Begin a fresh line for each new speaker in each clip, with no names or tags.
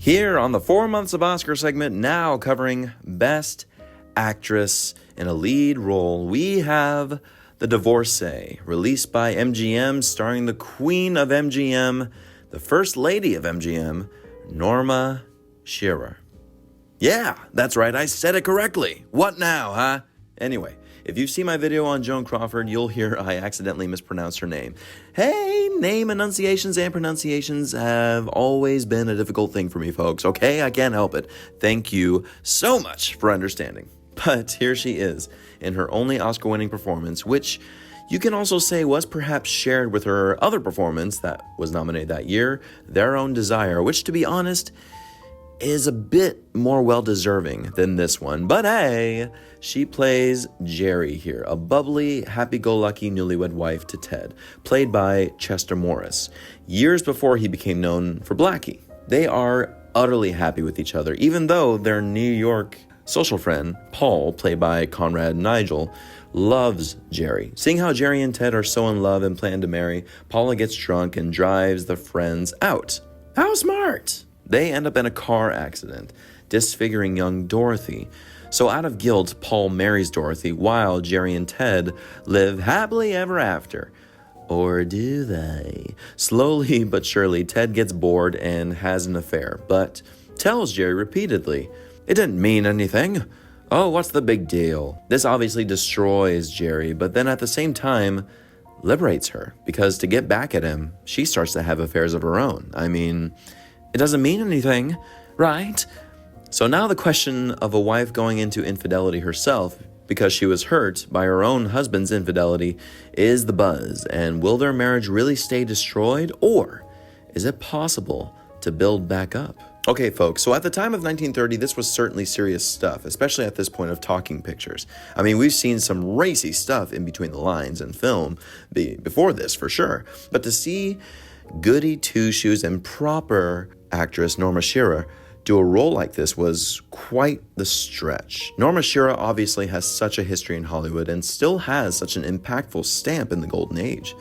Here on the 4 Months of Oscar segment, now covering Best Actress in a Lead Role, we have The Divorcee, released by MGM, starring the queen of MGM, the first lady of MGM, Norma Shearer. Yeah, that's right, I said it correctly. What now, huh? Anyway, if you've seen my video on Joan Crawford, you'll hear I accidentally mispronounced her name. Hey, name enunciations and pronunciations have always been a difficult thing for me, folks, okay? I can't help it. Thank you so much for understanding. But here she is, in her only Oscar-winning performance, which you can also say was perhaps shared with her other performance that was nominated that year, Their Own Desire, which, to be honest, is a bit more well-deserving than this one. But hey, she plays Jerry here, a bubbly, happy-go-lucky newlywed wife to Ted, played by Chester Morris, years before he became known for Blackie. They are utterly happy with each other, even though their New York social friend, Paul, played by CONRAD NAGEL, loves Jerry. Seeing how Jerry and Ted are so in love and plan to marry, Paula gets drunk and drives the friends out. How smart! They end up in a car accident, disfiguring young Dorothy. So out of guilt, Paul marries Dorothy while Jerry and Ted live happily ever after. Or do they? Slowly but surely, Ted gets bored and has an affair, but tells Jerry repeatedly, "It didn't mean anything. Oh, what's the big deal?" This obviously destroys Jerry, but then at the same time, liberates her, because to get back at him, she starts to have affairs of her own. I mean, it doesn't mean anything, right? So now the question of a wife going into infidelity herself because she was hurt by her own husband's infidelity is the buzz, and will their marriage really stay destroyed, or is it possible to build back up? Okay, folks, so at the time of 1930, this was certainly serious stuff, especially at this point of talking pictures. I mean, we've seen some racy stuff in between the lines in film before this, for sure. But to see goody two-shoes and proper actress Norma Shearer do a role like this was quite the stretch. Norma Shearer obviously has such a history in Hollywood and still has such an impactful stamp in the golden age.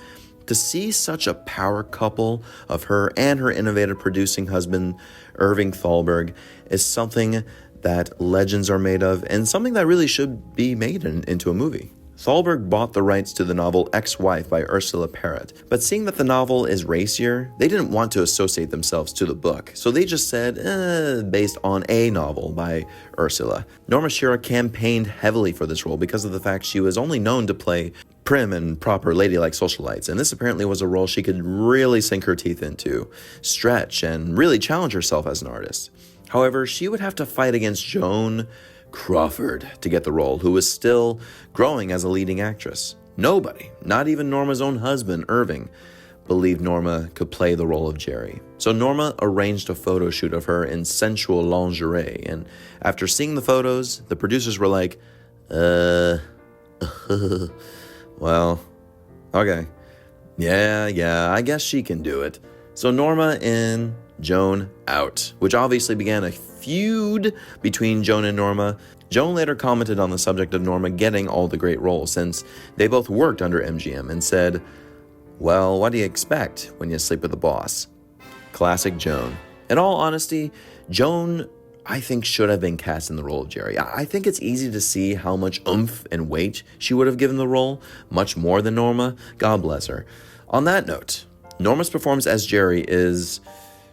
To see such a power couple of her and her innovative producing husband, Irving Thalberg, is something that legends are made of and something that really should be made into a movie. Thalberg bought the rights to the novel Ex-Wife by Ursula Parrott, but seeing that the novel is racier, they didn't want to associate themselves to the book, so they just said, based on a novel by Ursula. Norma Shearer campaigned heavily for this role because of the fact she was only known to play prim and proper ladylike socialites, and this apparently was a role she could really sink her teeth into, stretch, and really challenge herself as an artist. However, she would have to fight against Joan Crawford to get the role, who was still growing as a leading actress. Nobody, not even Norma's own husband, Irving, believed Norma could play the role of Jerry. So Norma arranged a photo shoot of her in sensual lingerie, and after seeing the photos, the producers were like, well, okay. Yeah, I guess she can do it. So Norma in, Joan out, which obviously began a feud between Joan and Norma. Joan later commented on the subject of Norma getting all the great roles since they both worked under MGM and said, "Well, what do you expect when you sleep with the boss?" Classic Joan. In all honesty, Joan, I think, should have been cast in the role of Jerry. I think it's easy to see how much oomph and weight she would have given the role, much more than Norma. God bless her. On that note, Norma's performance as Jerry is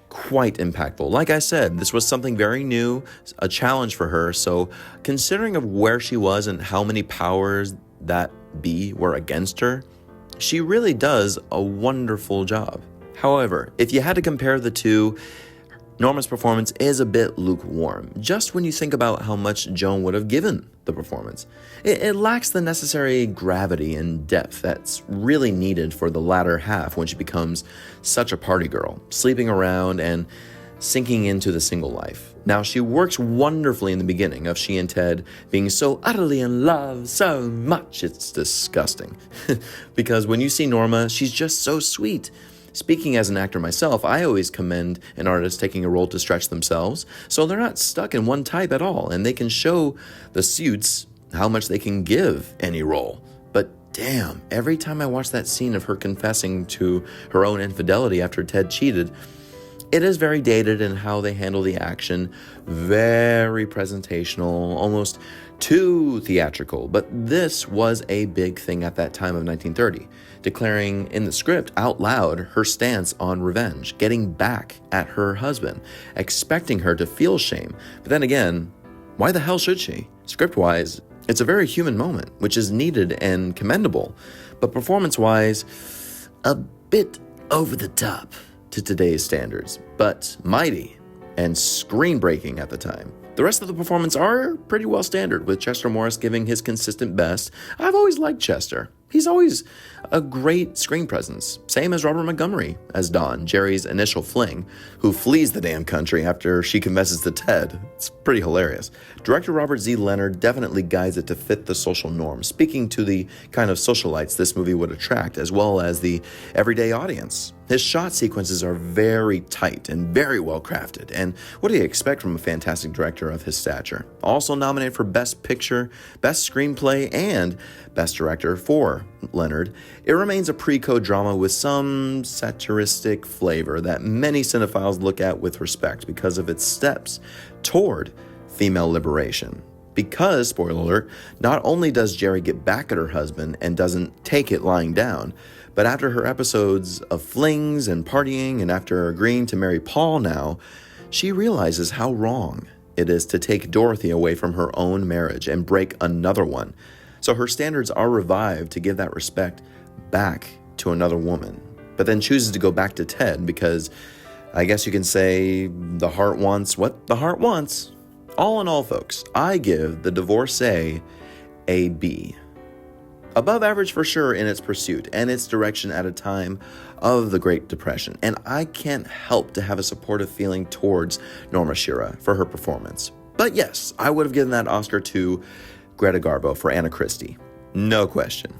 quite impactful. Like I said, this was something very new, a challenge for her, so considering of where she was and how many powers that be were against her, she really does a wonderful job. However, if you had to compare the two, Norma's performance is a bit lukewarm, just when you think about how much Joan would have given the performance. It lacks the necessary gravity and depth that's really needed for the latter half when she becomes such a party girl, sleeping around and sinking into the single life. Now, she works wonderfully in the beginning of she and Ted being so utterly in love so much it's disgusting. Because when you see Norma, she's just so sweet. Speaking as an actor myself, I always commend an artist taking a role to stretch themselves, so they're not stuck in one type at all, and they can show the suits how much they can give any role. But damn, every time I watch that scene of her confessing to her own infidelity after Ted cheated, It is very dated in how they handle the action, very presentational, almost too theatrical, but this was a big thing at that time of 1930, declaring in the script out loud her stance on revenge, getting back at her husband, expecting her to feel shame. But then again, why the hell should she? Script-wise, it's a very human moment, which is needed and commendable, but performance-wise, a bit over the top to today's standards, but mighty and screen-breaking at the time. The rest of the performance are pretty well standard, with Chester Morris giving his consistent best. I've always liked Chester. He's always a great screen presence. Same as Robert Montgomery as Don, Jerry's initial fling, who flees the damn country after she confesses to Ted. It's pretty hilarious. Director Robert Z. Leonard definitely guides it to fit the social norm, speaking to the kind of socialites this movie would attract, as well as the everyday audience. His shot sequences are very tight and very well crafted, and what do you expect from a fantastic director of his stature? Also nominated for Best Picture, Best Screenplay, and Best Director for Leonard, it remains a pre-code drama with some satiristic flavor that many cinephiles look at with respect because of its steps toward female liberation. Because, spoiler alert, not only does Jerry get back at her husband and doesn't take it lying down, but after her episodes of flings and partying and after agreeing to marry Paul now, she realizes how wrong it is to take Dorothy away from her own marriage and break another one. So her standards are revived to give that respect back to another woman, but then chooses to go back to Ted because I guess you can say the heart wants what the heart wants. All in all, folks, I give The Divorcee a B. Above average for sure in its pursuit and its direction at a time of the Great Depression, and I can't help to have a supportive feeling towards Norma Shearer for her performance. But yes, I would have given that Oscar to Greta Garbo for Anna Christie. No question.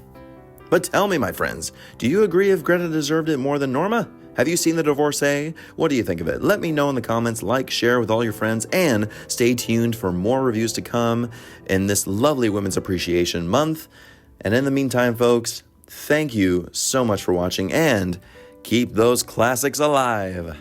But tell me, my friends, do you agree if Greta deserved it more than Norma? Have you seen The Divorcee? What do you think of it? Let me know in the comments, like, share with all your friends, and stay tuned for more reviews to come in this lovely Women's Appreciation Month. And in the meantime, folks, thank you so much for watching, and keep those classics alive.